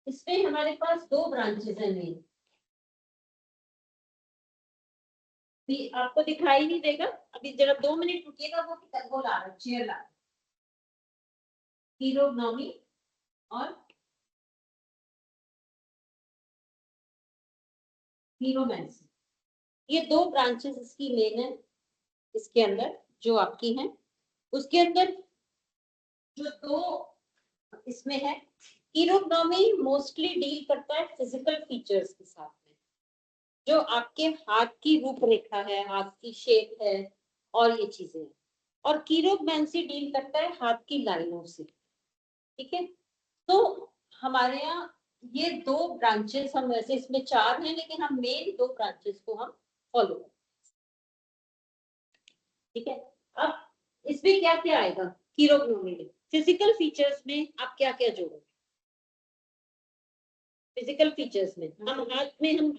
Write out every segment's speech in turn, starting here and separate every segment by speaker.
Speaker 1: इसमें हमारे पास दो ब्रांचेस हैं मेन। आपको दिखाई नहीं देगा, अभी जरा 2 मिनट रुकिएगा, वो ला रहा चेयर ला, हीरोग्नोमी और हीरोमैंसी, ये दो ब्रांचेस इसकी मेन है इसके अंदर जो आपकी हैं। उसके अंदर जो दो इसमें है, हीरोग्नोमी मोस्टली डील करता है फिजिकल फीचर्स के साथ में, जो आपके हाथ की रूपरेखा है, हाथ की शेप है और ये चीजें हैं। और कीरोमैंसी डील करता है हाथ की लाइनों से। ठीक है, तो हमारे यहाँ ये दो ब्रांचेस, हम वैसे इसमें 4 हैं लेकिन हम मेन 2 ब्रांचेस को हम फॉलो करते हैं। ठीक है, अब इसमें क्या क्या आएगा कीरोग्नोमी में? फिजिकल फीचर्स में आप क्या क्या जोड़ोगे? फिजिकल फीचर्स में हम हाथ में हम,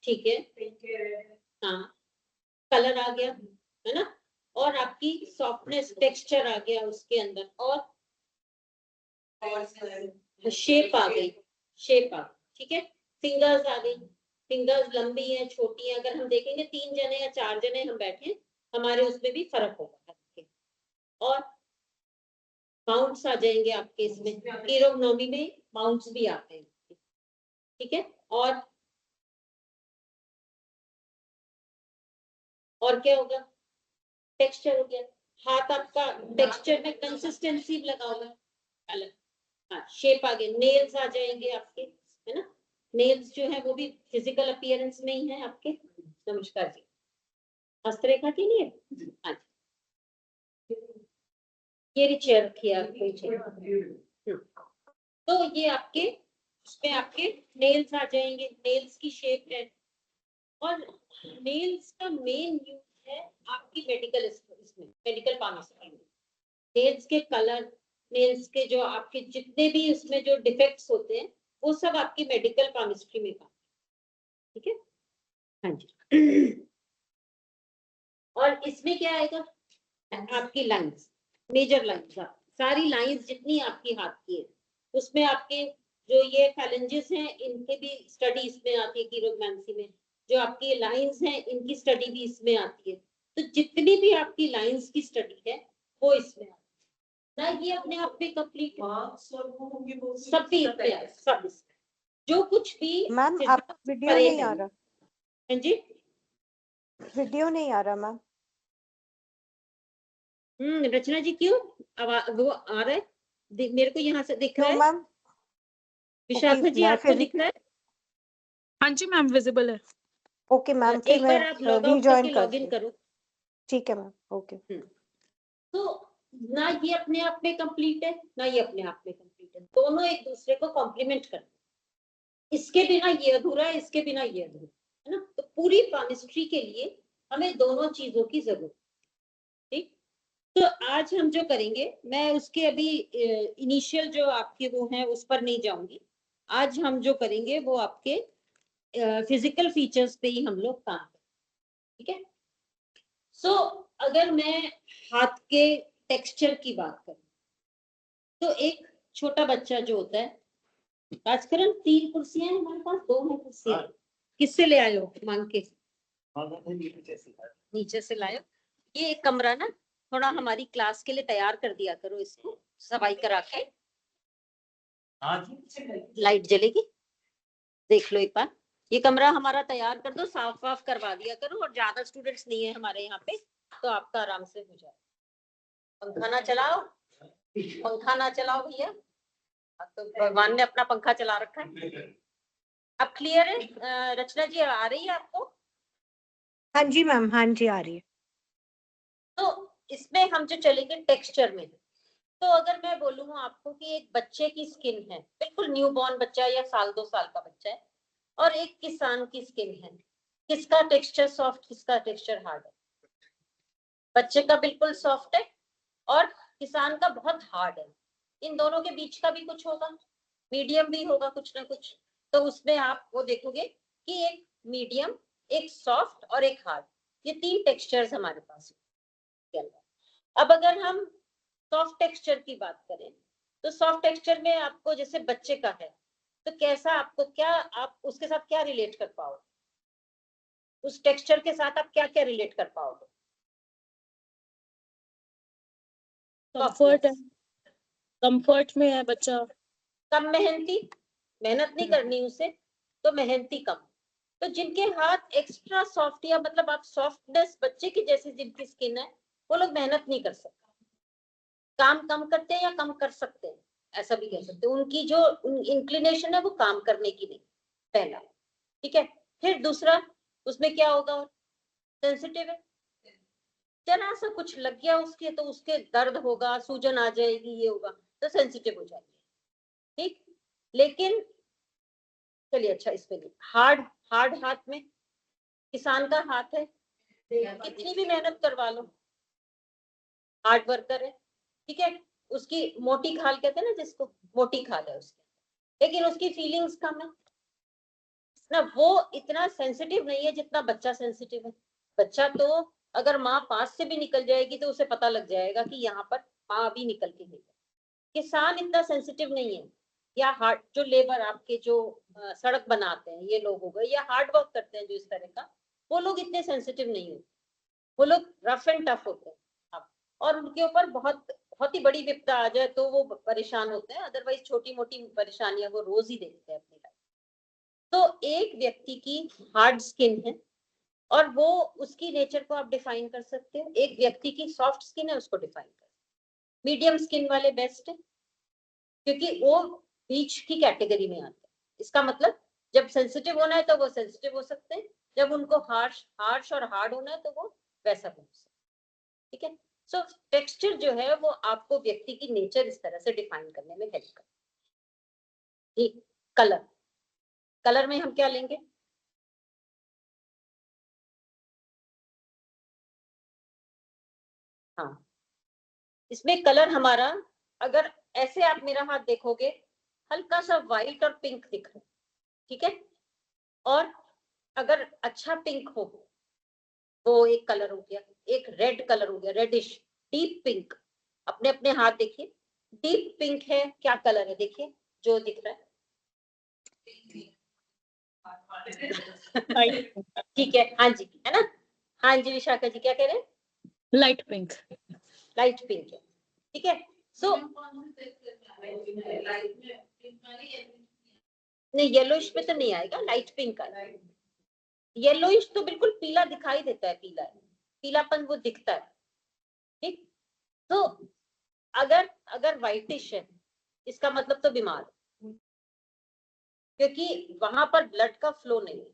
Speaker 1: ठीक है, हाँ, कलर आ गया है ना, और आपकी सॉफ्टनेस टेक्सचर आ गया उसके अंदर, और शेप आ गई, शेप आ गई। ठीक है, फिंगर्स आ गई, फिंगर्स लंबी है छोटी है, अगर हम देखेंगे 3 जने या 4 जने हम बैठे, हमारे उसमें भी फर्क होगा। और माउंट्स आ जाएंगे आपके इसमें, कीरोग्नोमी में माउंट्स भी आते हैं। ठीक है, और क्या होगा? टेक्सचर हो गया, हाथ आपका टेक्सचर में कंसिस्टेंसी लगा होगा अलग। हाँ, शेप आ गए, नेल्स आ जाएंगे आपके, है ना, नेल्स जो है वो भी फिजिकल अपीयरेंस में ही है आपके। नमस्कार जी, हस्तरेखा के लिए, हाँ ये चेयर रखी है आपको। तो ये आपके इसमें आपके नेल्स आ जाएंगे, नेल्स की शेप है, और नेल्स का मेन यूज है आपकी मेडिकल इसमें, मेडिकल फार्मेसी में। नेल्स के कलर, नेल्स के जो आपके जितने भी उसमें जो डिफेक्ट्स होते हैं वो सब आपकी मेडिकल केमिस्ट्री में काम। ठीक है, हाँ जी। और इसमें क्या आएगा? आपकी लाइंस, मेजर लाइंस, सारी लाइंस जितनी आपकी हाथ की है उसमें आपके जो ये फैलेंजेस हैं इनके भी स्टडी इसमें आती है कीरोमैंसी में। जो आपकी लाइंस हैं इनकी स्टडी भी इसमें आती है। तो जितनी भी आपकी लाइंस की स्टडी है वो इसमें आती है ना, ये अपने आप में कंप्लीट सब भी सब जो कुछ भी।
Speaker 2: मैम आप वीडियो नहीं आ रहा?
Speaker 1: हाँ जी,
Speaker 2: वीडियो नहीं आ रहा मैम।
Speaker 1: रचना जी क्यों वो आ रहा है? मेरे को यहाँ से दिख रहा है
Speaker 2: मैम।
Speaker 1: विशाखा जी, आपको दिख रहा है?
Speaker 3: हाँ जी मैम, विजिबल है।
Speaker 2: ओके मैम, फिर
Speaker 1: एक बार आप लॉग आउट करके लॉग इन करो।
Speaker 2: ठीक है मैम, ओके।
Speaker 1: तो ना ये अपने आप में कंप्लीट है, ना ये अपने आप में कंप्लीट है, दोनों एक दूसरे को कॉम्प्लीमेंट करते हैं। इसके बिना ये अधूरा है, इसके बिना ये अधूरा है ना। तो पूरी केमिस्ट्री के लिए हमें दोनों चीजों की जरूरत। ठीक, तो आज हम जो करेंगे, मैं उसके अभी इनिशियल जो आपके वो हैं उस पर नहीं जाऊंगी। आज हम जो करेंगे वो आपके फिजिकल फीचर्स पे ही हम लोग काम करेंगे। ठीक है, सो अगर मैं हाथ के टेक्सचर की बात करूं तो एक छोटा बच्चा जो होता है, आजकल 3 कुर्सियां हैं हमारे पास, 2 हैं कुर्सियां, किससे ले आए हो मांग के? नीचे से लाए। ये एक कमरा ना थोड़ा हमारी क्लास के लिए तैयार कर दिया करो, इसको सफाई करा के। लाइट जलेगी, देख लो एक बार, ये कमरा हमारा तैयार कर दो, साफ वाफ करवा दिया करो। और ज्यादा स्टूडेंट्स नहीं है हमारे यहाँ पे, तो आपका आराम से हो जाए। पंखा ना चलाओ, पंखा ना चलाओ भैया, तो भगवान ने अपना पंखा चला रखा है। अब क्लियर है? रचना जी आ रही है आपको?
Speaker 2: हाँ जी मैम, हाँ जी आ रही है।
Speaker 1: तो इसमें हम जो चलेंगे टेक्सचर में, तो अगर मैं बोलूँ आपको कि एक बच्चे की स्किन है, बिल्कुल न्यू बॉर्न बच्चा या 1-2 साल का बच्चा है, और एक किसान की स्किन है, किसका टेक्सचर सॉफ्ट, किसका टेक्सचर हार्ड है? बच्चे का बिल्कुल सॉफ्ट है और किसान का बहुत हार्ड है। इन दोनों के बीच का भी कुछ होगा, मीडियम भी होगा कुछ ना कुछ। तो उसमें आप वो देखोगे कि एक मीडियम, एक सॉफ्ट और एक हार्ड, ये 3 टेक्सचर्स हमारे पास है। अब अगर हम सॉफ्ट टेक्सचर की बात करें तो सॉफ्ट टेक्सचर में आपको जैसे बच्चे का है, तो कैसा आपको, क्या आप उसके साथ क्या रिलेट कर पाओगे, उस टेक्सचर के साथ आप क्या क्या रिलेट कर पाओगे?
Speaker 3: कंफर्ट है, कंफर्ट में है बच्चा।
Speaker 1: कम मेहनती, मेहनत नहीं करनी उसे, तो मेहनती कम। तो जिनके हाथ एक्स्ट्रा सॉफ्ट, या मतलब आप सॉफ्टनेस बच्चे की जैसी जिनकी स्किन है, वो लोग मेहनत नहीं कर सकते, काम कम करते हैं या कम कर सकते हैं, ऐसा भी कह सकते हैं। उनकी जो इंक्लिनेशन है वो काम करने की नहीं, पहला। ठीक है, फिर दूसरा, उसमें क्या होगा, सेंसिटिव है, जरा सा कुछ लग गया उसके तो उसके दर्द होगा, सूजन आ जाएगी, ये होगा, तो सेंसिटिव हो जाएगी। ठीक, लेकिन चलिए अच्छा, इसमें नहीं, हार्ड, हार्ड हाथ में, किसान का हाथ है, कितनी भी मेहनत करवा लो, हार्ड वर्कर है, ठीक है, उसकी मोटी खाल कहते हैं ना जिसको, मोटी खाल है उसकी, लेकिन उसकी फीलिंग्स कम है ना, वो इतना सेंसिटिव नहीं है जितना बच्चा सेंसिटिव है। बच्चा तो अगर माँ पास से भी निकल जाएगी तो उसे पता लग जाएगा कि यहाँ पर माँ अभी निकल के गई है। किसान इतना सेंसिटिव नहीं है, या हार्ड, जो लेबर आपके जो सड़क बनाते हैं ये लोग हो गए, या हार्ड वर्क करते हैं जो इस तरह का, वो लोग इतने सेंसिटिव नहीं होते, वो लोग रफ एंड टफ होते हैं। अब और उनके ऊपर बहुत बहुत ही बड़ी विपदा आ जाए तो वो परेशान होते हैं, अदरवाइज छोटी मोटी परेशानियां वो रोज ही देखते हैं अपनी लाइफ। तो एक व्यक्ति की हार्ड स्किन है और वो, उसकी नेचर को आप डिफाइन कर सकते हो। एक व्यक्ति की सॉफ्ट स्किन है, उसको डिफाइन कर, मीडियम स्किन वाले बेस्ट है, क्योंकि वो बीच की कैटेगरी में आते हैं। इसका मतलब जब सेंसिटिव होना है तो वो सेंसिटिव हो सकते हैं, जब उनको हार्श हार्श और हार्ड होना है तो वो वैसा हो सकते हैं। ठीक है, सो टेक्सचर जो है वो आपको व्यक्ति की नेचर इस तरह से डिफाइन करने में हेल्प करता है। ठीक, कलर, कलर में हम क्या लेंगे, हाँ, इसमें कलर हमारा, अगर ऐसे आप मेरा हाथ देखोगे, हल्का सा व्हाइट और पिंक दिख रहा है, ठीक है, और अगर अच्छा पिंक हो, वो एक कलर हो गया, एक रेड कलर हो गया, रेडिश, डीप पिंक। अपने अपने हाथ देखिए, डीप पिंक है, क्या कलर है देखिए जो दिख रहा है, ठीक है, हाँ जी, है ना, हाँ जी विशाखा जी क्या कह रहे हैं,
Speaker 3: लाइट पिंक।
Speaker 1: लाइट पिंक है, ठीक है। सो नहीं, येलोइश में तो नहीं आएगा, लाइट पिंक आएगा। येलोइश तो बिल्कुल पीला दिखाई देता है, पीला है, पीलापन वो दिखता है। ठीक, तो अगर अगर व्हाइटिश है, इसका मतलब तो बीमार है, क्योंकि वहां पर ब्लड का फ्लो नहीं है।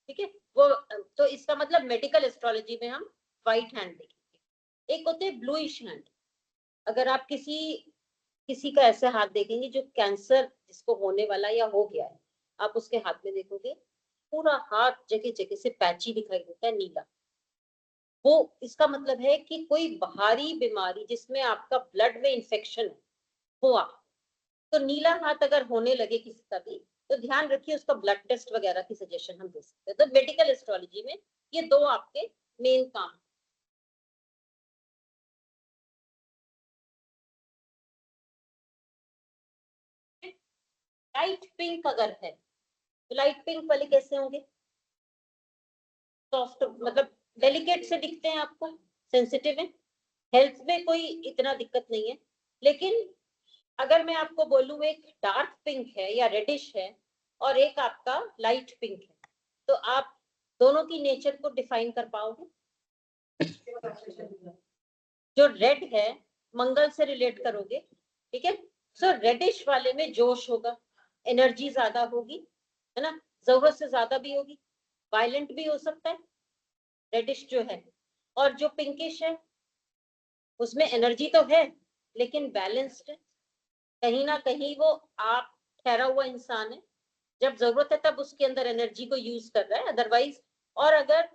Speaker 1: ठीक है, वो, तो इसका मतलब मेडिकल एस्ट्रोलॉजी में हम व्हाइट हैंड देखेंगे। एक होते हैं ब्लूइश हैंड, अगर आप किसी किसी का ऐसे हाथ देखेंगे जो कैंसर जिसको होने वाला या हो गया है, आप उसके हाथ में देखोगे पूरा हाथ जगह जगह से पैची दिखाई देता है, नीला, वो इसका मतलब है कि कोई बाहरी बीमारी जिसमें आपका ब्लड में इंफेक्शन है हुआ। तो नीला हाथ अगर होने लगे किसी का भी, तो ध्यान रखिए उसका ब्लड टेस्ट वगैरह की सजेशन हम दे सकते हैं। तो मेडिकल एस्ट्रोलॉजी में ये दो आपके मेन काम। लाइट पिंक अगर है तो लाइट पिंक वाले कैसे होंगे, सॉफ्ट, मतलब डेलिकेट से दिखते हैं आपको, सेंसिटिव है, हेल्थ में कोई इतना दिक्कत नहीं है। लेकिन अगर मैं आपको बोलूं एक डार्क पिंक है या रेडिश है और एक आपका लाइट पिंक है, तो आप दोनों की नेचर को डिफाइन कर पाओगे। जो रेड है मंगल से रिलेट करोगे, ठीक है, सो रेडिश वाले में जोश होगा, एनर्जी ज्यादा होगी, है ना, जरूरत से ज्यादा भी होगी, वायलेंट भी हो सकता है रेडिश जो है। और जो पिंकिश है उसमें एनर्जी तो है लेकिन बैलेंस्ड है, कहीं ना कहीं वो आप ठहरा हुआ इंसान है, जब जरूरत है तब उसके अंदर एनर्जी को यूज कर रहा है, अदरवाइज। और अगर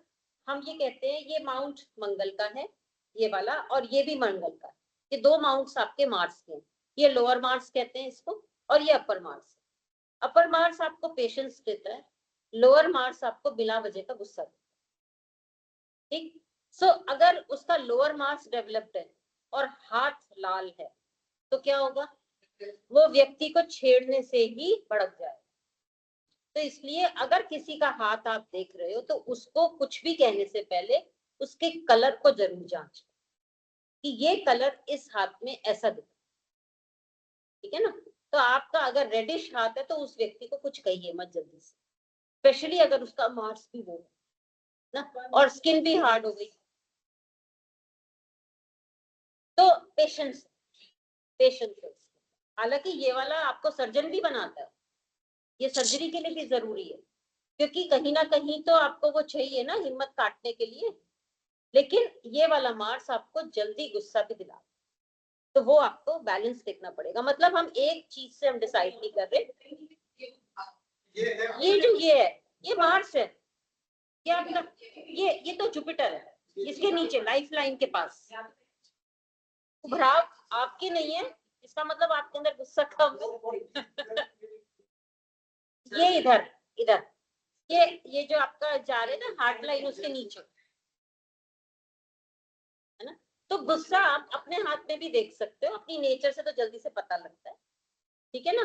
Speaker 1: हम ये कहते हैं ये माउंट मंगल का है, ये वाला, और ये भी मंगल का है, ये दो माउंट्स आपके मार्स के हैं, ये लोअर मार्स कहते हैं इसको, और ये अपर मार्स। अपर मार्स आपको पेशेंस देता है, लोअर मार्स आपको बिना वजह का गुस्सा देता है। ठीक, सो अगर उसका लोअर मार्स डेवलप्ड है और हाथ लाल है तो क्या होगा, वो व्यक्ति को छेड़ने से ही भड़क जाए। तो इसलिए अगर किसी का हाथ आप देख रहे हो तो उसको कुछ भी कहने से पहले उसके कलर को जरूर जांचो कि ये कलर इस हाथ में ऐसा दिखता है, ठीक है ना। तो आपका अगर रेडिश हाथ है तो उस व्यक्ति को कुछ कहिए मत जल्दी से, स्पेशली अगर उसका मार्क्स भी वो ना और स्किन भी हार्ड हो गई तो पेशेंस पेशेंस। हालांकि ये वाला आपको सर्जन भी बनाता है, ये सर्जरी के लिए भी जरूरी है, क्योंकि कहीं ना कहीं तो आपको वो चाहिए ना हिम्मत काटने के लिए, लेकिन ये वाला मार्क्स आपको जल्दी गुस्सा भी दिला, तो वो आपको बैलेंस देखना पड़ेगा। मतलब हम एक चीज से हम डिसाइड नहीं कर रहे, ये जो ये है ये मार्स है, ये आपका ये तो जुपिटर है, इसके नीचे लाइफ लाइन के पास उभराव आपकी नहीं है, इसका मतलब आपके अंदर गुस्सा कम है। ये इधर इधर ये जो आपका जा रहे हैं ना हार्ट लाइन उसके नीचे है ना, तो गुस्सा आप अपने हाथ में भी देख सकते हो, अपनी नेचर से तो जल्दी से पता लगता है, ठीक है ना।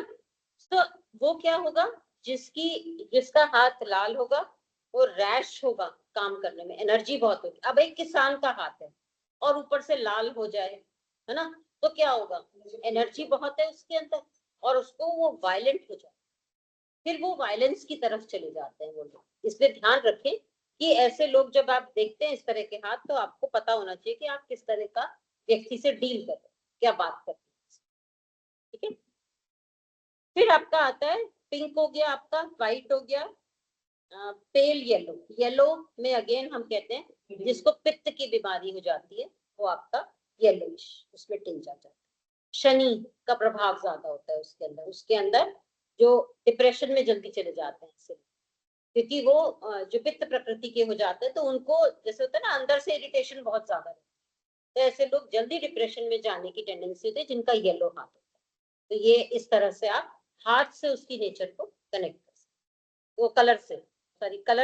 Speaker 1: तो वो क्या होगा, जिसका हाथ लाल होगा वो रैश होगा, काम करने में एनर्जी बहुत होगी। अब एक किसान का हाथ है और ऊपर से लाल हो जाए, है ना, तो क्या होगा, एनर्जी बहुत है उसके अंदर और उसको वो वायलेंट हो जाए, फिर वो वायलेंस की तरफ चले जाते हैं वो लोग। इसलिए ध्यान रखें कि ऐसे लोग जब आप देखते हैं इस तरह के हाथ, तो आपको पता होना चाहिए कि आप किस तरह का व्यक्ति से डील कर रहे हैं, क्या बात कर रहे हैं, ठीक है। फिर आपका आता है पिंक हो गया, आपका व्हाइट हो गया, पेल येलो। येलो में अगेन हम कहते हैं जिसको पित्त की बीमारी हो जाती है वो आपका येलोइश उसमें टिंच आ जाता है। शनि का प्रभाव ज्यादा होता है उसके अंदर जो डिप्रेशन में जल्दी चले जाते हैं इससे, क्योंकि वो जो पित्त प्रकृति के हो जाते हैं तो उनको जैसे होता है ना अंदर से इरिटेशन बहुत ज्यादा रहता है, तो ऐसे लोग जल्दी डिप्रेशन में जाने की टेंडेंसी होती है जिनका येलो हाथ होता है। तो ये इस तरह से आप हाथ से उसकी नेचर को कनेक्ट कर सकते, वो कलर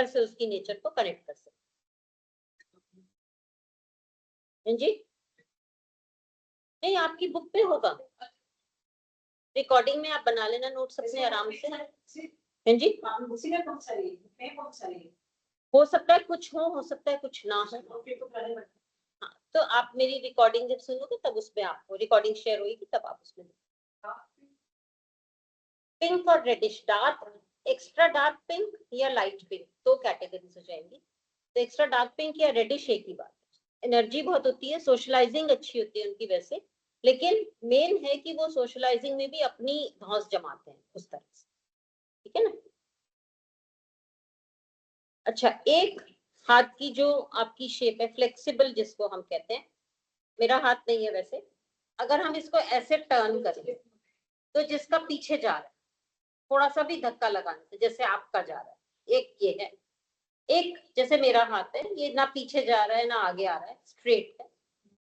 Speaker 1: से उसकी नेचर को कनेक्ट कर सकते हैं जी। नहीं आपकी बुक पे होगा, रिकॉर्डिंग में आप बना लेना नोट्स अपने आराम से, हैं जी। हो सकता है कुछ हो सकता है कुछ ना हो। हाँ, तो आप मेरी रिकॉर्डिंग जब सुनोगे तब उसमें आपको रिकॉर्डिंग शेयर होगी तब आप उसमें पिंक और reddish, dark extra dark pink या लाइट पिंक, दो कैटेगरीज हो जाएंगी। तो एक्स्ट्रा डार्क पिंक या रेडिश एक ही बात है। एनर्जी बहुत होती है, सोशलाइजिंग अच्छी होती है उनकी वैसे, लेकिन मेन है कि वो सोशलाइजिंग में भी अपनी धौंस जमाते हैं उस तरह से, ठीक है ना। अच्छा, एक हाथ की जो आपकी शेप है फ्लेक्सिबल जिसको हम कहते हैं, मेरा हाथ नहीं है वैसे, अगर हम इसको ऐसे टर्न करें तो जिसका पीछे जा रहा है थोड़ा सा भी धक्का लगाने से, जैसे आपका जा रहा है, एक ये है, एक जैसे मेरा हाथ है ये ना पीछे जा रहा है ना आगे आ रहा है, स्ट्रेट है,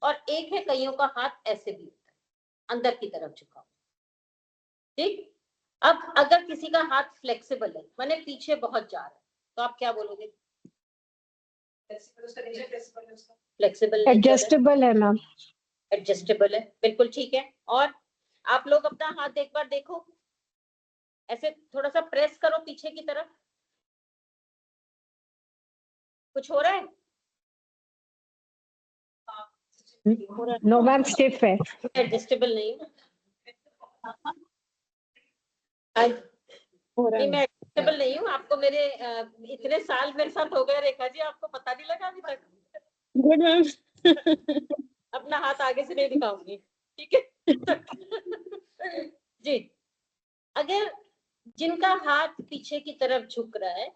Speaker 1: और एक है कईयों का हाथ ऐसे भी होता है अंदर की तरफ झुका हुआ, ठीक। अब अगर किसी का हाथ फ्लेक्सिबल है माने पीछे बहुत जा रहा है तो आप क्या बोलोगे, फ्लेक्सिबल
Speaker 2: एडजस्टेबल है मैम।
Speaker 1: एडजस्टेबल है, बिल्कुल ठीक है। और आप लोग अपना हाथ एक बार देखो, ऐसे थोड़ा सा प्रेस करो पीछे की तरफ, कुछ हो रहा है,
Speaker 2: नो मैम स्टिफ है।
Speaker 1: एडजस्टेबल नहीं है। नहीं मैं एडजस्टेबल नहीं हूँ, आपको मेरे इतने साल मेरे साथ हो गए रेखा जी, आपको पता नहीं लगा अभी तक।
Speaker 3: Good ma'am.
Speaker 1: अपना हाथ आगे से नहीं दिखाऊंगी, ठीक है। जी, अगर जिनका हाथ पीछे की तरफ झुक रहा है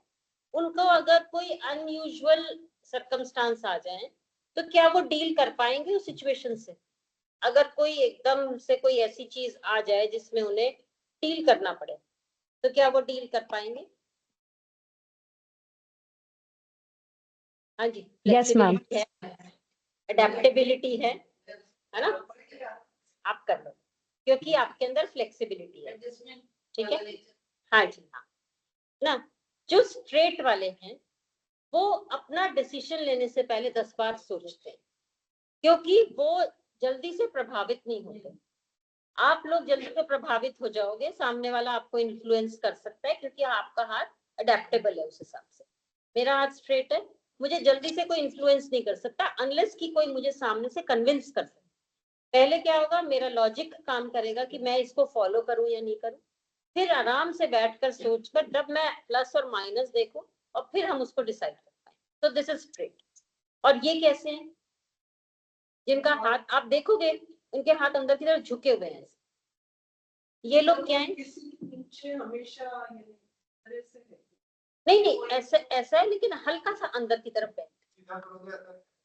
Speaker 1: उनको अगर कोई अनयूजुअल सरकमस्टांस आ जाए तो क्या वो डील कर पाएंगे उस सिचुएशन से, अगर कोई एकदम से कोई ऐसी चीज आ जाए जिसमें उन्हें डील करना पड़े तो क्या वो डील कर पाएंगे। हाँ जी, फ्लेक्सिबिलिटी है, अडेप्टेबिलिटी है ना, आप कर लो क्योंकि आपके अंदर फ्लेक्सिबिलिटी है, ठीक है। हाँ जी हाँ ना, जो स्ट्रेट वाले हैं वो अपना डिसीजन लेने से पहले 10 बार सोचते हैं, क्योंकि वो जल्दी से प्रभावित नहीं होते। आप लोग जल्दी से प्रभावित हो जाओगे, सामने वाला आपको इन्फ्लुएंस कर सकता है क्योंकि आपका हाथ अडेप्टेबल है उस हिसाब से। मेरा हाथ स्ट्रेट है, मुझे जल्दी से कोई इन्फ्लुएंस नहीं कर सकता अनलेस कि कोई मुझे सामने से कन्विंस कर सके। पहले क्या होगा, मेरा लॉजिक काम करेगा कि मैं इसको फॉलो करूं या नहीं करूं, फिर आराम से बैठकर सोचकर जब मैं प्लस और माइनस देखूं और फिर हम उसको डिसाइड कर पाए। तो दिस इज स्ट्रेट। और ये कैसे हैं, जिनका हाथ आप देखोगे उनके हाथ अंदर की तरफ झुके हुए हैं, ये लोग क्या है, नहीं नहीं ऐसा ऐसा है लेकिन हल्का सा अंदर की तरफ है।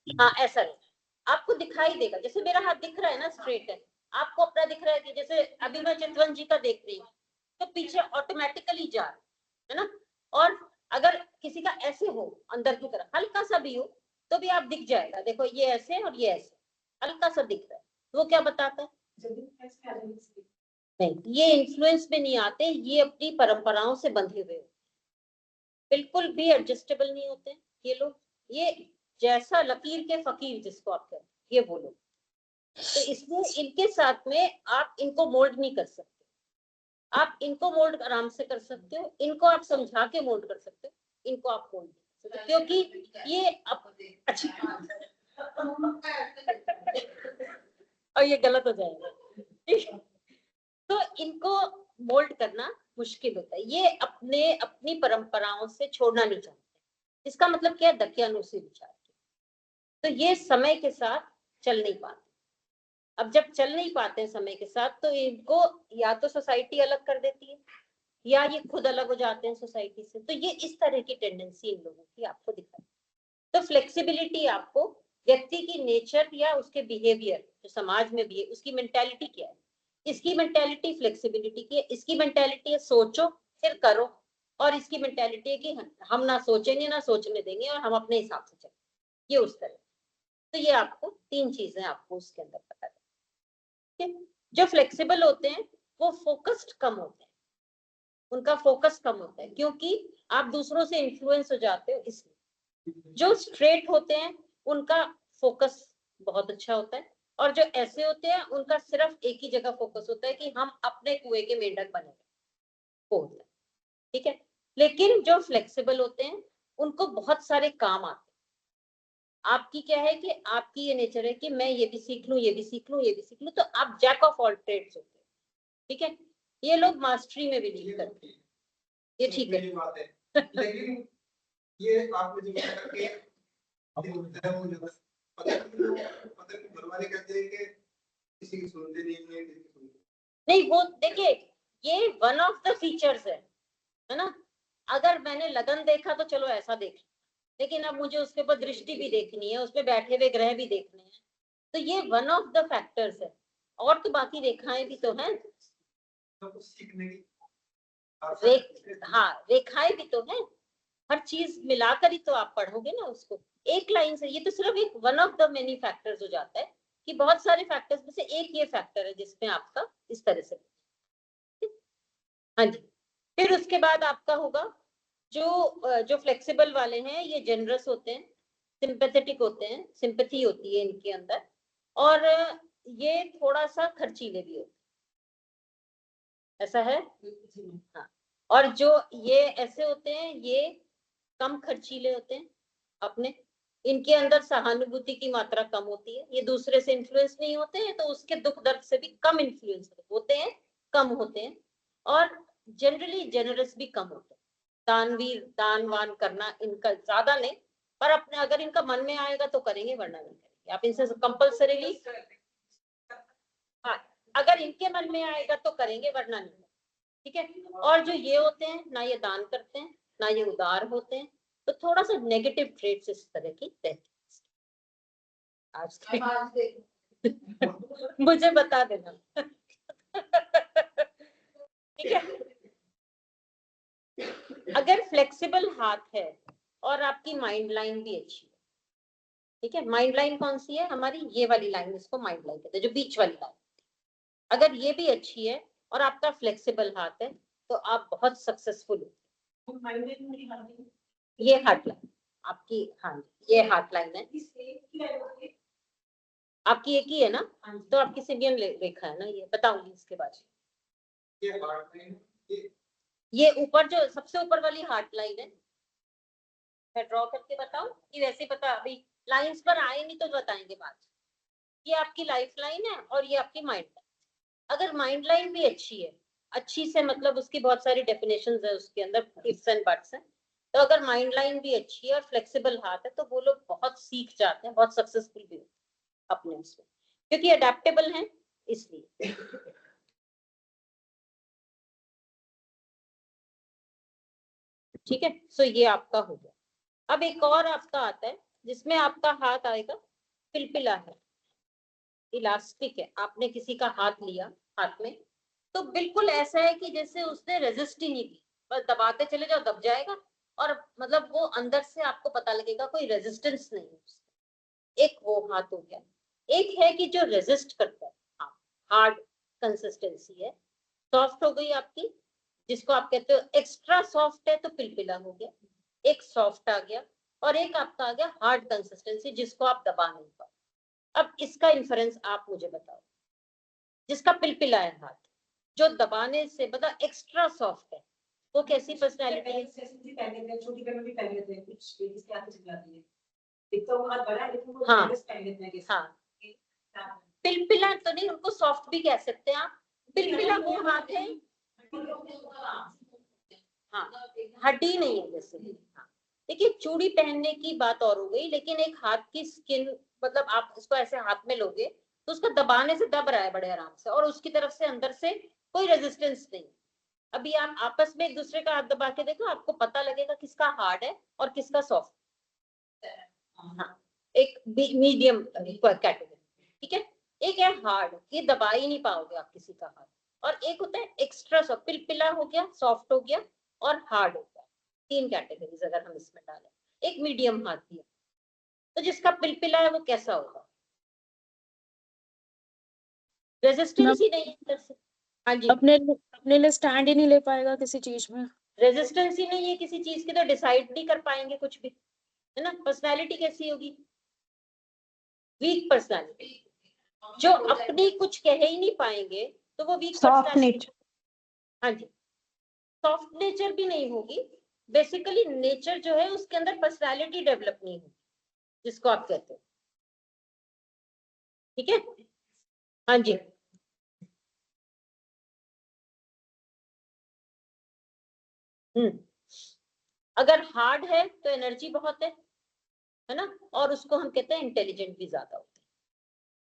Speaker 1: हाँ ऐसा है, आपको दिखाई देगा, जैसे मेरा हाथ दिख रहा है ना स्ट्रेट है, आपको अपना दिख रहा है कि जैसे अभी मैं चितवन जी का देख रही हूँ तो पीछे ऑटोमेटिकली जा रहा है ना। और अगर किसी का ऐसे हो अंदर की तरफ हल्का सा भी हो तो भी आप दिख जाएगा, देखो ये ऐसे और ये ऐसे हल्का सा दिख रहा है, तो वो क्या बताता है, नहीं ये इन्फ्लुएंस में नहीं आते, ये अपनी परंपराओं से बंधे हुए, बिल्कुल भी एडजस्टेबल नहीं होते ये लोग। ये जैसा लकीर के फकीर जिसको आप कहते हैं, ये बोलो। तो इसलिए इनके साथ में आप इनको मोल्ड नहीं कर सकते, आप इनको मोल्ड आराम से कर सकते हो, इनको आप समझा के मोल्ड कर सकते हो, इनको आप मोल्ड कर सकते हो क्योंकि ये अच्छा और ये गलत हो जाएगा, ठीक है। तो इनको मोल्ड करना मुश्किल होता है, ये अपने अपनी परंपराओं से छोड़ना नहीं चाहते। इसका मतलब क्या है, दकियानुसी विचार। तो ये समय के साथ चल नहीं पाते। अब जब चल नहीं पाते हैं समय के साथ तो इनको या तो सोसाइटी अलग कर देती है या ये खुद अलग हो जाते हैं सोसाइटी से। तो ये इस तरह की टेंडेंसी इन लोगों की आपको दिखाई। तो फ्लेक्सिबिलिटी आपको व्यक्ति की नेचर या उसके बिहेवियर जो समाज में भी है उसकी मेंटालिटी क्या है, इसकी मेंटालिटी फ्लेक्सिबिलिटी की है, इसकी मेंटालिटी है सोचो फिर करो, और इसकी मेंटालिटी है कि हम ना सोचेंगे ना सोचने देंगे और हम अपने हिसाब से चलेंगे, ये उस तरह। तो ये आपको तीन चीजें आपको उसके अंदर पता है। जो फ्लेक्सिबल होते हैं वो फोकस्ड कम होते हैं, उनका फोकस कम होता है क्योंकि आप दूसरों से इन्फ्लुएंस हो जाते हो इसलिए। जो स्ट्रेट होते हैं उनका फोकस बहुत अच्छा होता है, और जो ऐसे होते हैं उनका सिर्फ एक ही जगह फोकस होता है कि हम अपने कुएं के मेंढक बने, वो होता है, ठीक है। लेकिन जो फ्लेक्सिबल होते हैं उनको बहुत सारे काम आते हैं। आपकी क्या है कि आपकी ये नेचर है कि मैं ये भी सीख लूं ये भी सीख लूं ये भी सीख लूं, तो आप जैक ऑफ ऑल ट्रेड्स होते हैं, ठीक है। ये लोग मास्टरी में बिलीव करते हैं, ये ठीक है।
Speaker 4: लेकिन ये आपने जो कहा कि पता नहीं घर वाले कहते हैं कि किसी की सुनते नहीं है, किसी की सुनते
Speaker 1: नहीं, वो देखिए ये वन ऑफ द फीचर्स है ना। अगर मैंने लगन देखा तो चलो ऐसा देख, लेकिन अब मुझे उसके ऊपर दृष्टि भी देखनी है, उसमें बैठे हुए ग्रह भी देखने हैं, तो ये वन ऑफ द फैक्टर्स है। और तो बाकी रेखाएं भी तो हैं,
Speaker 4: तो कुछ सीखने की
Speaker 1: हाँ रेखाएं भी तो हैं, हर चीज मिलाकर ही तो आप पढ़ोगे ना उसको एक लाइन से। ये तो सिर्फ एक one of the many factors हो जाता है कि बहुत सारे फैक्टर्स में से एक ये फैक्टर है जिसमें आपका इस तरह से। हाँ जी। फिर उसके बाद आपका होगा जो फ्लेक्सिबल वाले हैं ये जनरस होते हैं, सिंपैथेटिक होते हैं, सिंपैथी होती है इनके अंदर, और ये थोड़ा सा खर्चीले भी होते हैं, ऐसा है। हाँ, और जो ये ऐसे होते हैं ये कम खर्चीले होते हैं अपने, इनके अंदर सहानुभूति की मात्रा कम होती है, ये दूसरे से इन्फ्लुएंस नहीं होते हैं तो उसके दुख दर्द से भी कम इन्फ्लुएंस होते हैं, कम होते हैं, और जनरली जेनरस भी कम होते हैं। दानवीर दानवान करना इनका ज्यादा नहीं, पर अपने अगर इनका मन में आएगा तो करेंगे वरना नहीं करेंगे। आप इनसे कंपल्सरीली, हाँ अगर इनके मन में आएगा तो करेंगे वरना नहीं, ठीक है। और जो ये होते हैं ना ये दान करते हैं ना ये उदार होते हैं, तो थोड़ा सा नेगेटिव ट्रेट्स इस तरह की रहती है। आज मुझे बता देना। ठीक है। अगर फ्लेक्सिबल हाथ है और आपकी माइंड लाइन भी अच्छी है, ठीक है। माइंड लाइन कौन सी है हमारी, ये वाली लाइन, इसको माइंड लाइन कहते हैं, जो बीच वाली लाइन। अगर ये भी अच्छी है और आपका फ्लेक्सिबल हाथ है तो आप बहुत सक्सेसफुल हो। ये हार्ट लाइन आपकी, हाँ ये हार्ट लाइन है। आपकी एक ही है ना, तो आपकी सिमियन रेखा है ना, ये बताऊंगी इसके बाद।
Speaker 4: ये हार्ट लाइन,
Speaker 1: ये ऊपर जो सबसे ऊपर वाली हार्ट लाइन है, मैं ड्रॉ करके बताऊं कि वैसे पता, अभी लाइंस पर आए नहीं तो बताएंगे बाद। ये आपकी लाइफ लाइन है और ये आपकी माइंड लाइन। अगर माइंड लाइन भी अच्छी है, अच्छी से मतलब उसकी बहुत सारी डेफिनेशंस है उसके अंदर, इफ्स एंड बट्स है, तो अगर माइंड लाइन भी अच्छी है और फ्लेक्सिबल हाथ है तो वो लोग बहुत सीख जाते हैं, बहुत सक्सेसफुल भी होते हैं अपने उसमें, क्योंकि अडेप्टेबल हैं इसलिए। ठीक है, सो ये आपका हो गया। अब एक और आपका आता है जिसमें आपका हाथ आएगा पिलपिला है, इलास्टिक है, आपने किसी का हाथ लिया हाथ में, तो बिल्कुल ऐसा है कि जैसे उसने रेजिस्ट ही नहीं की, बस दबाते चले जाओ दब जाएगा, और मतलब वो अंदर से आपको पता लगेगा कोई रेजिस्टेंस नहीं है उसका। एक वो हाथ हो गया। एक है कि जो रेजिस्ट करता है, हार्ड कंसिस्टेंसी है, सॉफ्ट हो गई आपकी, जिसको आप कहते हो एक्स्ट्रा सॉफ्ट है तो पिलपिला हो गया, एक सॉफ्ट आ गया, और एक आपका आ गया हार्ड कंसिस्टेंसी जिसको आप दबा नहीं पाओ। अब इसका इन्फ्रेंस आप मुझे बताओ, जिसका पिलपिला है हाथ, जो दबाने से मतलब एक्स्ट्रा सॉफ्ट है, वो कैसी पर्सनैलिटी है?
Speaker 5: छोटी बहन भी पहन लेते हैं, कुछ लेडीज के हाथ में चिल्लाती है, दिखता वो हाथ बड़ा है लेकिन वो
Speaker 1: हाँ।
Speaker 5: पहन लेते हैं कैसे।
Speaker 1: हाँ, पिलपिला तो नहीं, उनको सॉफ्ट भी कह सकते हैं आप। पिलपिला वो हाथ है, हाँ, हड्डी नहीं है जैसे। हाँ, देखिए चूड़ी पहनने की बात और हो गई, लेकिन एक हाथ की स्किन, मतलब आप इसको ऐसे हाथ में लोगे तो उसको दबाने से दब रहा है बड़े आराम से, और उसकी तरफ से अंदर से कोई रेजिस्टेंस नहीं। अभी आप आपस में एक दूसरे का हाथ दबा के देखो, आपको पता लगेगा किसका हार्ड है और किसका सॉफ्ट। हाँ, एक मीडियम कैटेगरी, ठीक है। एक है हार्ड, ये दबा ही नहीं पाओगे आप किसी का हाथ, और एक होता है एक्स्ट्रा सॉफ्ट, पिलपिला हो गया, सॉफ्ट हो गया और हार्ड हो गया। तीन कैटेगरीज अगर हम इसमें डालें। एक मीडियम हाथ दिया, तो जिसका पिलपिला है वो कैसा होगा? रेजिस्टेंस ही नहीं है अंदर से। हाँ जी,
Speaker 3: अपने लिए स्टैंड ही नहीं ले पाएगा किसी चीज में।
Speaker 1: रेजिस्टेंस ही नहीं है किसी चीज की, तो डिसाइड नहीं कर पाएंगे कुछ भी, है ना। पर्सनालिटी कैसी होगी? वीक पर्सनालिटी, जो अपनी कुछ कह ही नहीं पाएंगे तो वो वीक
Speaker 2: सॉफ्ट
Speaker 1: पर्सनालिटी।
Speaker 2: नेचर।
Speaker 1: हाँ जी, सॉफ्ट नेचर भी नहीं होगी, बेसिकली नेचर जो है उसके अंदर पर्सनालिटी डेवलप नहीं होगी, जिसको आप कहते हो। ठीक है, हाँ जी। अगर हार्ड है तो एनर्जी बहुत है ना, और उसको हम कहते हैं इंटेलिजेंट भी ज्यादा होते हैं।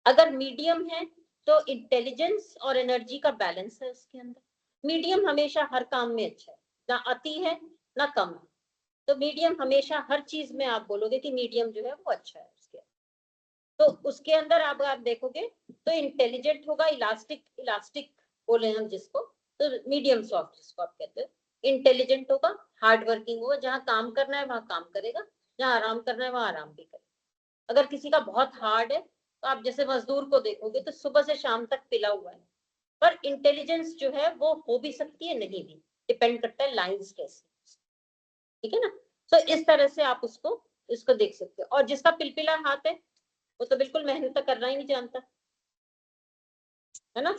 Speaker 1: अगर मीडियम है तो इंटेलिजेंस और एनर्जी का बैलेंस है उसके अंदर। मीडियम हमेशा हर काम में अच्छा है, ना अति है ना कम है, तो मीडियम हमेशा हर चीज में आप बोलोगे कि मीडियम जो है वो अच्छा है उसके। तो उसके अंदर आप देखोगे तो इंटेलिजेंट होगा, इलास्टिक, इलास्टिक बोले हम जिसको, तो मीडियम सॉफ्ट जिसको आप कहते हो। इंटेलिजेंट होगा, हार्ड वर्किंग होगा, जहाँ काम करना है वहां काम करेगा, जहाँ आराम करना है वहां आराम भी करेगा। अगर किसी का बहुत हार्ड है तो आप जैसे मजदूर को देखोगे तो सुबह से शाम तक पिला हुआ है, पर इंटेलिजेंस जो है वो हो भी सकती है, नहीं भी, डिपेंड करता है लाइंस कैसे। ठीक है ना, तो इस तरह से आप उसको इसको देख सकते हो। और जिसका पिलपिला हाथ है वो तो बिल्कुल मेहनत तो करना ही नहीं जानता, है ना।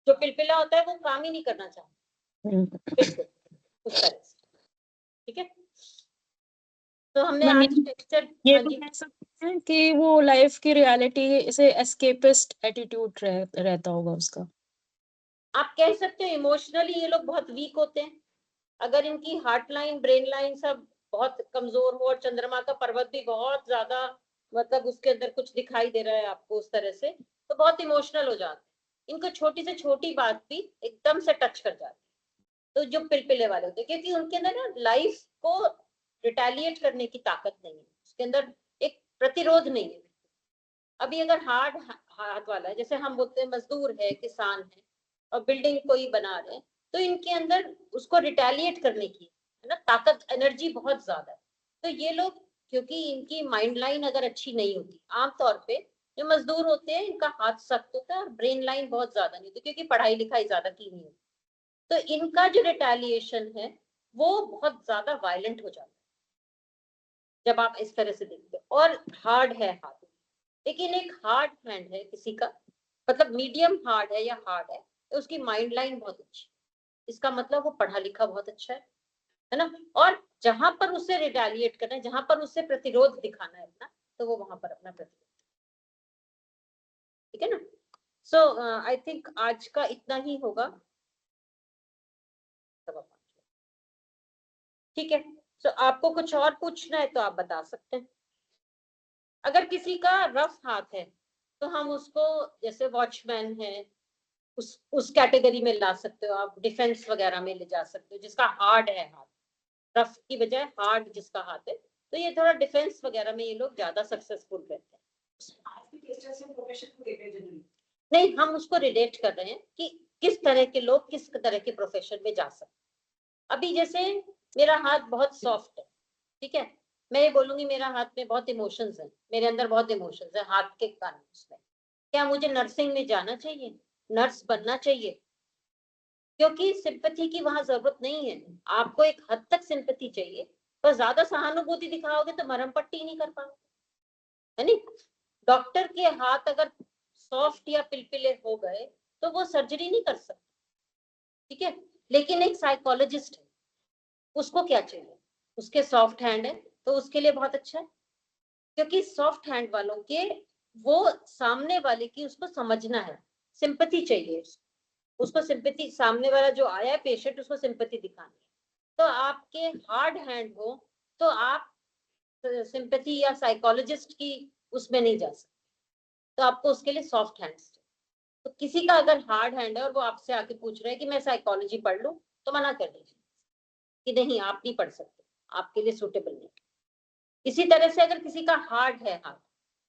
Speaker 1: जो पिलपिला होता है वो काम ही नहीं करना चाहता, बिल्कुल उस तरह से। ठीक है, तो हमने
Speaker 3: मैम
Speaker 1: आज टेक्सचर,
Speaker 3: ये
Speaker 1: हाँ
Speaker 3: तो
Speaker 1: जी,
Speaker 3: कह सकते हैं कि वो लाइफ की रियलिटी से एस्केपिस्ट एटीट्यूड रहता होगा उसका।
Speaker 1: आप कह सकते हो इमोशनली ये लोग बहुत वीक होते हैं। अगर इनकी हार्ट लाइन, ब्रेन लाइन सब बहुत कमजोर हो, और चंद्रमा का पर्वत भी बहुत ज्यादा, मतलब उसके अंदर कुछ दिखाई दे रहा है आपको उस तरह से, तो बहुत इमोशनल हो जाते हैं। इनको छोटी से छोटी बात भी एकदम से टच कर जाती है। तो जो पिलपिले वाले होते हैं, क्योंकि उनके अंदर ना लाइफ को रिटेलिएट करने की ताकत नहीं है, उसके अंदर एक प्रतिरोध नहीं है। अभी अगर हार्ड हाथ वाला है, जैसे हम बोलते हैं मजदूर है, किसान है, और बिल्डिंग कोई बना रहे हैं, तो इनके अंदर उसको रिटेलिएट करने की, है ना, ताकत, एनर्जी बहुत ज्यादा है। तो ये लोग, क्योंकि इनकी माइंड लाइन अगर अच्छी नहीं होती, आमतौर पे जो मजदूर होते हैं इनका हाथ सख्त होता है और ब्रेन लाइन बहुत ज्यादा नहीं होती, क्योंकि पढ़ाई लिखाई ज्यादा की नहीं होती, तो इनका जो रिटेलिएशन है वो बहुत ज्यादा वायलेंट हो जाता है। जब आप इस तरह से देखते हो, और हार्ड है हाथ, लेकिन एक हार्ड हैंड है किसी का, मतलब मीडियम हार्ड है या हार्ड है, तो उसकी माइंड लाइन बहुत अच्छी, इसका मतलब वो पढ़ा लिखा बहुत अच्छा है ना। और जहां पर उसे रिटेलिएट करना है, जहां पर उसे प्रतिरोध दिखाना है अपना, तो वो वहां पर अपना प्रतिरोध, ठीक है ना। सो आई थिंक आज का इतना ही होगा, ठीक है। सो आपको कुछ और पूछना है तो आप बता सकते हैं। अगर किसी का रफ हाथ है तो हम उसको, जैसे वॉचमैन है, उस कैटेगरी में ला सकते हो आप, डिफेंस वगैरह में ले जा सकते हो, जिसका हार्ड है हाथ, रफ की बजाय हार्ड जिसका हाथ है, तो ये थोड़ा डिफेंस वगैरह में ये लोग ज्यादा सक्सेसफुल रहते हैं।
Speaker 5: आज भी किस तरह से प्रोफेशन को देते हैं जनरली?
Speaker 1: नहीं, हम उसको रिलेट कर रहे हैं कि किस तरह के लोग किस तरह के प्रोफेशन में जा सकते हैं। अभी जैसे मेरा हाथ बहुत सॉफ्ट है, ठीक है, मैं ये बोलूंगी मेरा हाथ में बहुत इमोशंस है, मेरे अंदर बहुत इमोशंस है हाथ के कारण, उसमें क्या मुझे नर्सिंग में जाना चाहिए, नर्स बनना चाहिए? क्योंकि सिंपैथी की वहां जरूरत नहीं है, आपको एक हद तक सिंपैथी चाहिए, पर ज्यादा सहानुभूति दिखाओगे तो मरहम पट्टी नहीं कर पाओगे, है नहीं। डॉक्टर के हाथ अगर सॉफ्ट या पिलपिले हो गए तो वो सर्जरी नहीं कर सकते, ठीक है। लेकिन एक साइकोलॉजिस्ट है, उसको क्या चाहिए, उसके सॉफ्ट हैंड है तो उसके लिए बहुत अच्छा है, क्योंकि सॉफ्ट हैंड वालों के वो सामने वाले की उसको समझना है, सिंपैथी चाहिए उसको सिंपैथी, सामने वाला जो आया है पेशेंट, उसको सिंपैथी दिखानी है। तो आपके हार्ड हैंड हो तो आप सिंपैथी या साइकोलॉजिस्ट की उसमें नहीं जा सकते, तो आपको उसके लिए सॉफ्ट हैंड्स। तो किसी का अगर हार्ड हैंड है और वो आपसे आके पूछ रहे हैं कि मैं साइकोलॉजी पढ़ लूं, तो मना कर दीजिए कि नहीं आप नहीं पढ़ सकते, आपके लिए सूटेबल नहीं। इसी तरह से अगर किसी का हार्ड है हाथ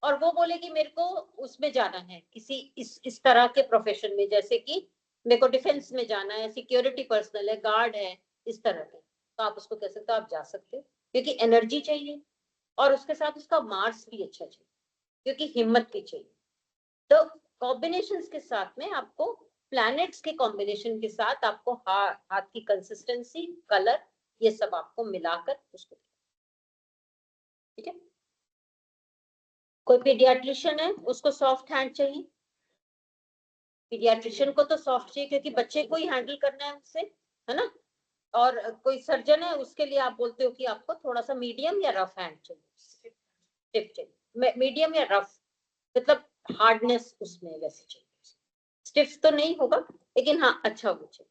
Speaker 1: और वो बोले कि मेरे को उसमें जाना है, किसी इस तरह के प्रोफेशन में, जैसे कि मेरे को डिफेंस में जाना है, सिक्योरिटी पर्सनल है, गार्ड है, इस तरह के, तो आप उसको कह सकते हो, आप जा सकते हो, क्योंकि एनर्जी चाहिए और उसके साथ उसका मार्क्स भी अच्छा चाहिए, क्योंकि हिम्मत भी चाहिए। तो कॉम्बिनेशंस के साथ में आपको, प्लैनेट्स के कॉम्बिनेशन के साथ आपको हाथ की कंसिस्टेंसी, कलर, ये सब आपको मिलाकर उसको, ठीक है। कोई पीडियाट्रिशियन है, उसको सॉफ्ट हैंड चाहिए, पीडियाट्रिशियन को तो सॉफ्ट चाहिए क्योंकि बच्चे को ही हैंडल करना है उससे, है ना। और कोई सर्जन है, उसके लिए आप बोलते हो कि आपको थोड़ा सा मीडियम या रफ हैंड चाहिए, स्टिफ चाहिए, मीडियम या रफ, मतलब हार्डनेस उसमें वैसे चाहिए, स्टिफ तो नहीं होगा लेकिन हाँ अच्छा होना चाहिए,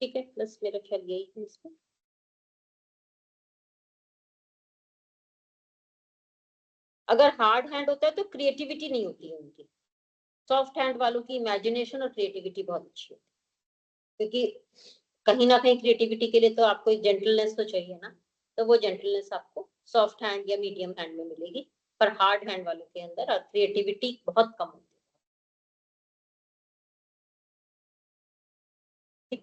Speaker 1: ठीक है। बस मेरा ख्याल यही है इसमें। अगर हार्ड हैंड होता है तो क्रिएटिविटी नहीं होती है उनकी, सॉफ्ट हैंड वालों की इमेजिनेशन और क्रिएटिविटी बहुत अच्छी होती है, क्योंकि कहीं ना कहीं क्रिएटिविटी के लिए तो आपको एक जेंटलनेस तो चाहिए ना, तो वो जेंटलनेस आपको सॉफ्ट हैंड या मीडियम हैंड में मिलेगी, पर हार्ड हैंड वालों के अंदर क्रिएटिविटी बहुत कम होती है।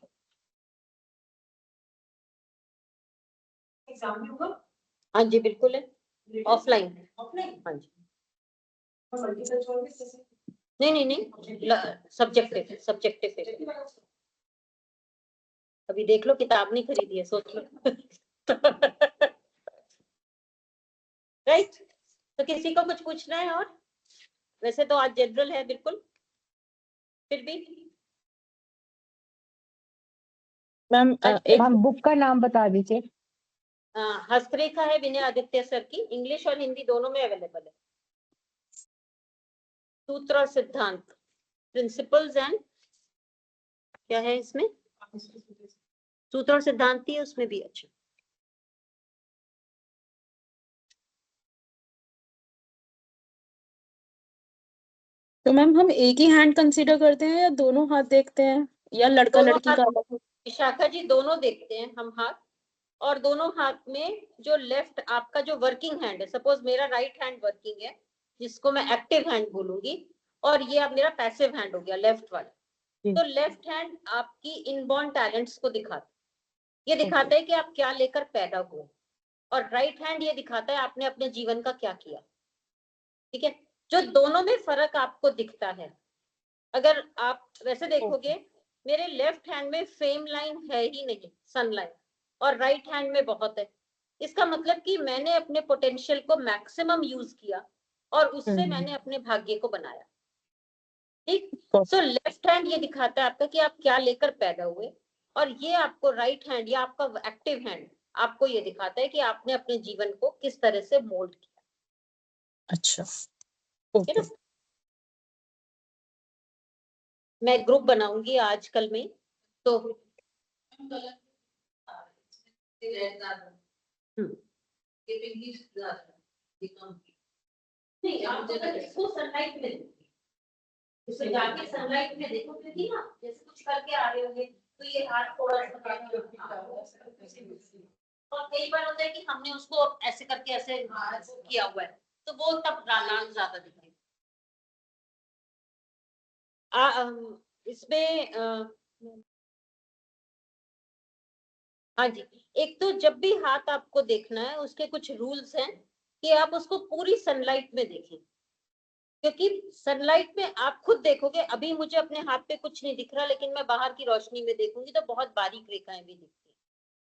Speaker 5: एग्जाम भी होगा?
Speaker 1: हाँ जी बिल्कुल है, ऑफलाइन है,
Speaker 5: ऑफलाइन?
Speaker 1: हाँ जी।
Speaker 5: और मल्टीपल चॉइस जैसे?
Speaker 1: नहीं नहीं नहीं, सब्जेक्टिव सब्जेक्टिव। अभी देख लो, किताब नहीं खरीदी है, सोच लो। राइट, तो किसी को कुछ पूछना है? और वैसे तो आज जनरल है बिल्कुल, फिर भी
Speaker 3: मैम एक
Speaker 2: मैम बुक का नाम बता दीजिए।
Speaker 1: हस्तरेखा है विनय आदित्य सर की, इंग्लिश और हिंदी दोनों में अवेलेबल है। सूत्र और सिद्धांत, प्रिंसिपल्स एंड, क्या है इसमें, सूत्र और सिद्धांत ही है, उसमें भी अच्छा।
Speaker 3: तो मैम हम एक ही हैंड कंसीडर करते हैं या दोनों हाथ देखते हैं, या लड़का
Speaker 1: दोनों
Speaker 3: लड़की
Speaker 1: हाथ,
Speaker 3: का अलग?
Speaker 1: विशाखा जी दोनों देखते हैं हम हाथ, और दोनों हाथ में जो लेफ्ट आपका जो वर्किंग हैंड है, सपोज मेरा राइट हैंड वर्किंग है, जिसको मैं एक्टिव हैंड बोलूंगी, और ये अब मेरा पैसिव हैंड हो गया लेफ्ट वाला, तो लेफ्ट हैंड आपकी इनबॉर्न टैलेंट्स को दिखाता है, ये दिखाता है कि आप क्या लेकर पैदा हुए, और राइट हैंड ये दिखाता है आपने अपने जीवन का क्या किया, ठीक है। जो दोनों में फर्क आपको दिखता है, अगर आप वैसे देखोगे मेरे लेफ्ट हैंड में फेम लाइन है ही नहीं, सन लाइन, और राइट हैंड में बहुत है। इसका मतलब कि मैंने अपने पोटेंशियल को मैक्सिमम यूज किया और उससे मैंने अपने भाग्य को बनाया। ठीक, सो लेफ्ट हैंड ये दिखाता है आपका कि आप क्या लेकर पैदा हुए, और ये आपको राइट हैंड या आपका एक्टिव हैंड आपको ये दिखाता है कि आपने अपने जीवन को किस तरह से मोल्ड किया।
Speaker 3: अच्छा,
Speaker 1: ठीक है
Speaker 3: ओके।
Speaker 1: ना? मैं ग्रुप बनाऊंगी आजकल में, तो नहीं, आप अगर इसको सनलाइट में देखो, इसे जाके सनलाइट में देखो, क्योंकि ना जैसे कुछ करके आ रहे होंगे तो ये हाथ थोड़ा सा, और कई बार होता है कि हमने उसको ऐसे करके ऐसे किया हुआ है, तो वो तब लाल ज्यादा दिखेगा। इसमें हाँ जी, एक तो जब भी हाथ आपको देखना है उसके कुछ रूल्स हैं कि आप उसको पूरी सनलाइट में देखें, क्योंकि सनलाइट में आप खुद देखोगे, अभी मुझे अपने हाथ पे कुछ नहीं दिख रहा, लेकिन मैं बाहर की रोशनी में देखूंगी तो बहुत बारीक रेखाएं भी दिखती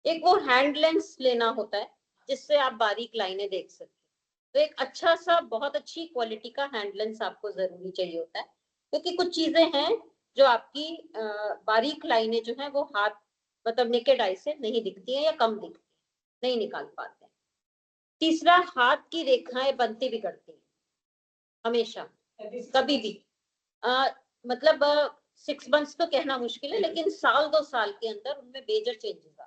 Speaker 1: है। एक वो हैंड लेंस लेना होता है जिससे आप बारीक लाइनें देख सकते हैं। तो एक अच्छा सा, बहुत अच्छी क्वालिटी का हैंड लेंस आपको जरूरी चाहिए होता है, क्योंकि कुछ चीजें हैं जो आपकी बारीक लाइनें जो है वो हाथ मतलब नेकेड आई से नहीं दिखती है या कम दिखती है, नहीं निकाल पाते हैं। तीसरा, हाथ की रेखाएं बनती बिगड़ती हैं हमेशा, कभी भी मतलब 6 months तो कहना मुश्किल है, लेकिन साल 2 साल के अंदर उनमें मेजर चेंजेस आ।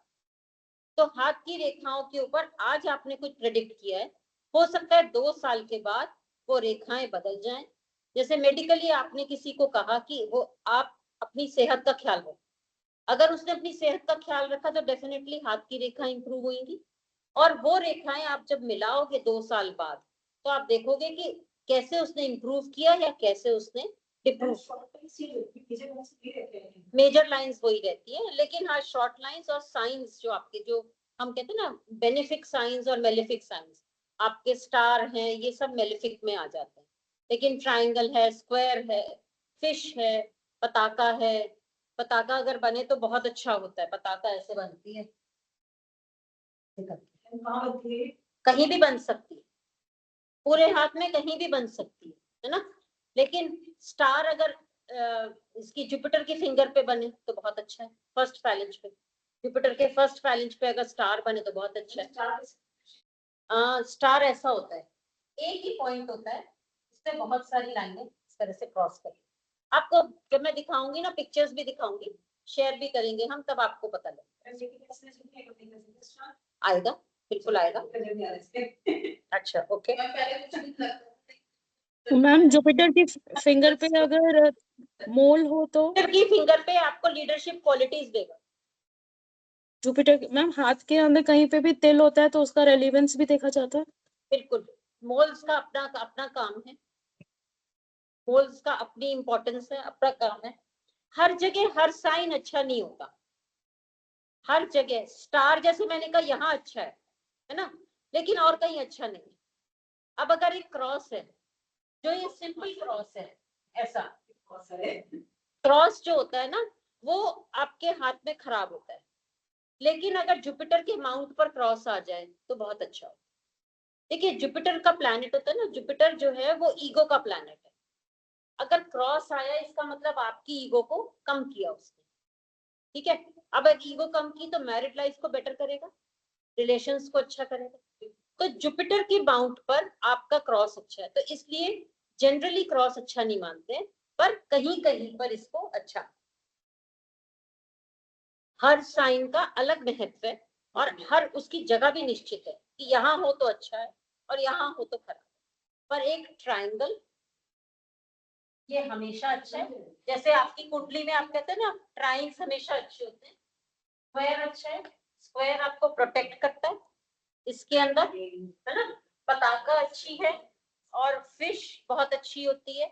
Speaker 1: तो हाथ की रेखाओं के ऊपर आज आपने कुछ प्रेडिक्ट किया है, हो सकता है 2 साल के बाद वो रेखाएं बदल जाएं। जैसे मेडिकली आपने किसी को कहा कि वो आप अपनी सेहत का ख्याल रखें, अगर उसने अपनी सेहत का ख्याल रखा तो डेफिनेटली हाथ की रेखाएं इंप्रूव होंगी, और वो रेखाएं आप जब मिलाओगे 2 साल बाद तो आप देखोगे कि कैसे उसने इंप्रूव किया या कैसे उसने मेजर लाइंस वही रहती है, लेकिन हाँ शॉर्ट लाइंस और साइंस जो आपके, जो हम कहते हैं ना बेनिफिक साइंस और मेलेफिक साइंस, आपके स्टार हैं ये सब मेलेफिक में आ जाते हैं, लेकिन ट्राइंगल है, स्क्वायर है, फिश है, पताका है। पताका अगर बने तो बहुत अच्छा होता है, पताका ऐसे बनती है, कहीं भी बन सकती है, पूरे हाथ में कहीं भी बन सकती है ना। लेकिन स्टार अगर इसकी जुपिटर की फिंगर पे बने तो बहुत अच्छा है, फर्स्ट फैलेंज पे, जुपिटर के फर्स्ट फैलेंज पे अगर स्टार बने तो बहुत अच्छा है। स्टार ऐसा होता है, एक ही पॉइंट होता है, इससे बहुत सारी लाइनें इस तरह से क्रॉस करें। आपको जब मैं दिखाऊंगी ना, पिक्चर्स भी दिखाऊंगी, शेयर भी करेंगे हम, तब आपको पता लगेगा। आएगा, बिल्कुल आएगा। अच्छा, ओके।
Speaker 3: तो मैम जुपिटर की फिंगर पे अगर मोल हो तो?
Speaker 1: जुपिटर की फिंगर पे आपको लीडरशिप क्वालिटीज देगा।
Speaker 3: जुपिटर मैम हाथ के अंदर कहीं पे भी तिल होता है तो उसका रेलेवेंस भी देखा जाता है?
Speaker 1: बिल्कुल, मोल्स का अपना अपना काम है, मोल्स का अपनी इंपॉर्टेंस है, अपना काम है। हर जगह हर साइन अच्छा नहीं होता, हर जगह स्टार जैसे मैंने कहा यहाँ अच्छा है ना, लेकिन और कहीं अच्छा नहीं। अब अगर एक क्रॉस है, जो ये सिंपल क्रॉस है, ऐसा क्रॉस जो होता है ना वो आपके हाथ में खराब होता है, लेकिन अगर जुपिटर के माउंट पर क्रॉस आ जाए तो बहुत अच्छा होता है। देखिए जुपिटर का प्लैनेट होता है ना, जुपिटर जो है वो ईगो का प्लैनेट है। अगर क्रॉस आया इसका मतलब आपकी ईगो को कम किया उसने, ठीक है। अब अगर ईगो कम की तो मैरिड लाइफ को बेटर करेगा, रिलेशंस को अच्छा करेगा। तो जुपिटर की माउंट पर आपका क्रॉस अच्छा है, तो इसलिए जनरली क्रॉस अच्छा नहीं मानते, पर कहीं कहीं पर इसको अच्छा। हर साइन का अलग महत्व है और हर उसकी जगह भी निश्चित है कि यहाँ हो तो अच्छा है और यहाँ हो तो खराब। पर एक ट्रायंगल ये हमेशा अच्छा है, जैसे आपकी कुंडली में आप कहते हैं ना ट्राइंग्स हमेशा अच्छे होते हैं, स्क्वायर अच्छा है, स्क्वायर आपको प्रोटेक्ट करता है इसके अंदर, है ना। पताका अच्छी है और फिश बहुत अच्छी होती है,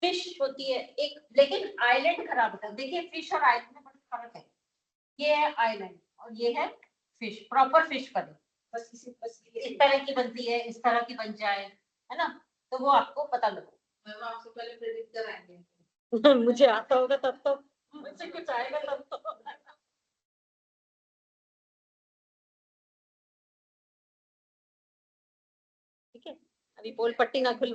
Speaker 1: फिश होती है एक, लेकिन आइलैंड खराब होता है। देखिए फिश और आइलैंड में बड़ा फर्क है, ये है आइलैंड और ये है फिश, प्रॉपर फिश बने, बस इस तरह की बनती है, इस तरह की बन जाए, है ना, तो वो आपको पता लगे। मैम आपसे पहले प्रेडिक्ट कराएंगे मुझे आता होगा तब तो, मुझसे कुछ आएगा तब तो। ठीक है, अभी पोल पट्टी ना खुलवा